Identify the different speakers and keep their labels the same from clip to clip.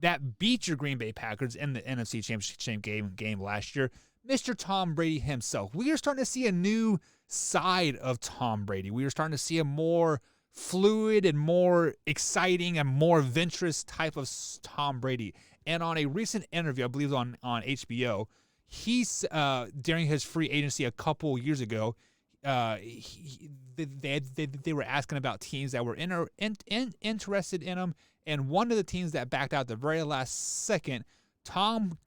Speaker 1: that beat your Green Bay Packers in the NFC Championship game last year, Mr. Tom Brady himself. We are starting to see a new side of Tom Brady. We are starting to see a more fluid and more exciting and more adventurous type of Tom Brady. And on a recent interview, I believe on HBO, he's during his free agency a couple years ago, they were asking about teams that were interested in him, and one of the teams that backed out the very last second, Tom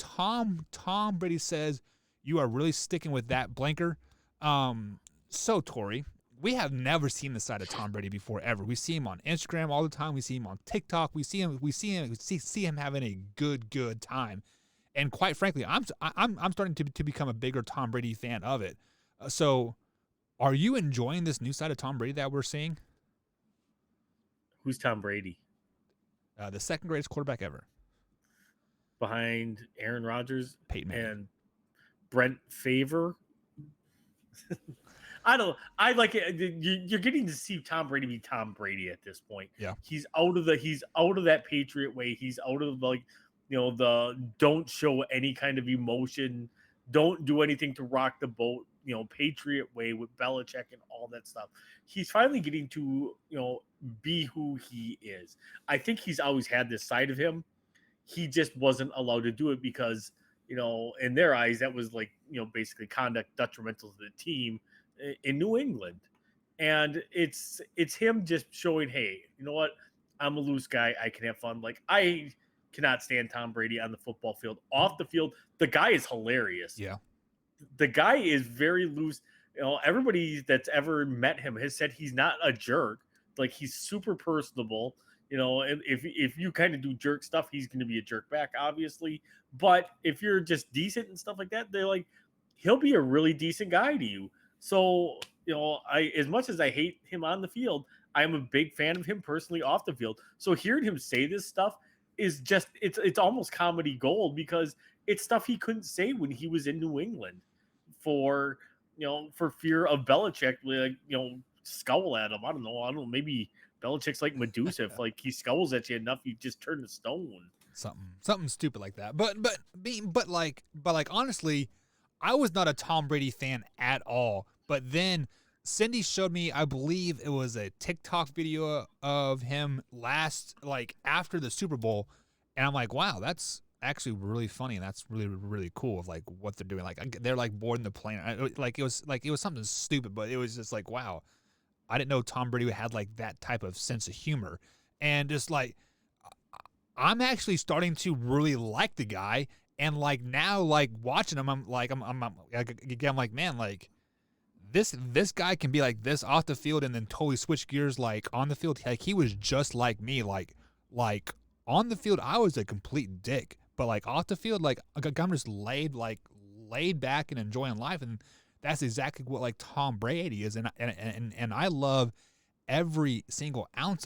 Speaker 1: Brady says, "You are really sticking with that blanker." So Tori, we have never seen the side of Tom Brady before ever. We see him on Instagram all the time. We see him on TikTok. We see him having a good time. And quite frankly, I'm starting to become a bigger Tom Brady fan of it. So, are you enjoying this new side of Tom Brady that we're seeing?
Speaker 2: Who's Tom Brady?
Speaker 1: The second greatest quarterback ever,
Speaker 2: Behind Aaron Rodgers
Speaker 1: Peyton Manning.
Speaker 2: and Brent Favre. I like it. You're getting to see Tom Brady be Tom Brady at this point.
Speaker 1: Yeah.
Speaker 2: He's out of that Patriot way. He's out of the don't show any kind of emotion, don't do anything to rock the boat, Patriot way with Belichick and all that stuff. He's finally getting to, be who he is. I think he's always had this side of him. He just wasn't allowed to do it because, in their eyes, that was basically conduct detrimental to the team in New England. And it's him just showing, hey, you know what? I'm a loose guy. I can have fun. Like, I cannot stand Tom Brady on the football field. Off the field, the guy is hilarious.
Speaker 1: Yeah.
Speaker 2: The guy is very loose. Everybody that's ever met him has said he's not a jerk. Like, he's super personable. And if you kind of do jerk stuff, he's going to be a jerk back, obviously. But if you're just decent and stuff like that, they're like, he'll be a really decent guy to you. So, as much as I hate him on the field, I'm a big fan of him personally off the field. So hearing him say this stuff is just, it's almost comedy gold because it's stuff he couldn't say when he was in New England for fear of Belichick, scowl at him. I don't know. Maybe Belichick's like Medusa. If he scowls at you enough, you just turn to stone.
Speaker 1: Something stupid like that. But honestly, I was not a Tom Brady fan at all. But then Cindy showed me, I believe it was a TikTok video of him after the Super Bowl, and I'm like, wow, that's actually really funny, and that's really, really cool of what they're doing. They're boarding the plane. It was something stupid, but it was just wow, I didn't know Tom Brady had that type of sense of humor, and just I'm actually starting to really like the guy, and now watching him, I'm like, man, this guy can be like this off the field and then totally switch gears on the field. He was just like me. On the field, I was a complete dick, but off the field, I'm just laid back and enjoying life, and that's exactly what Tom Brady is, and I love every single ounce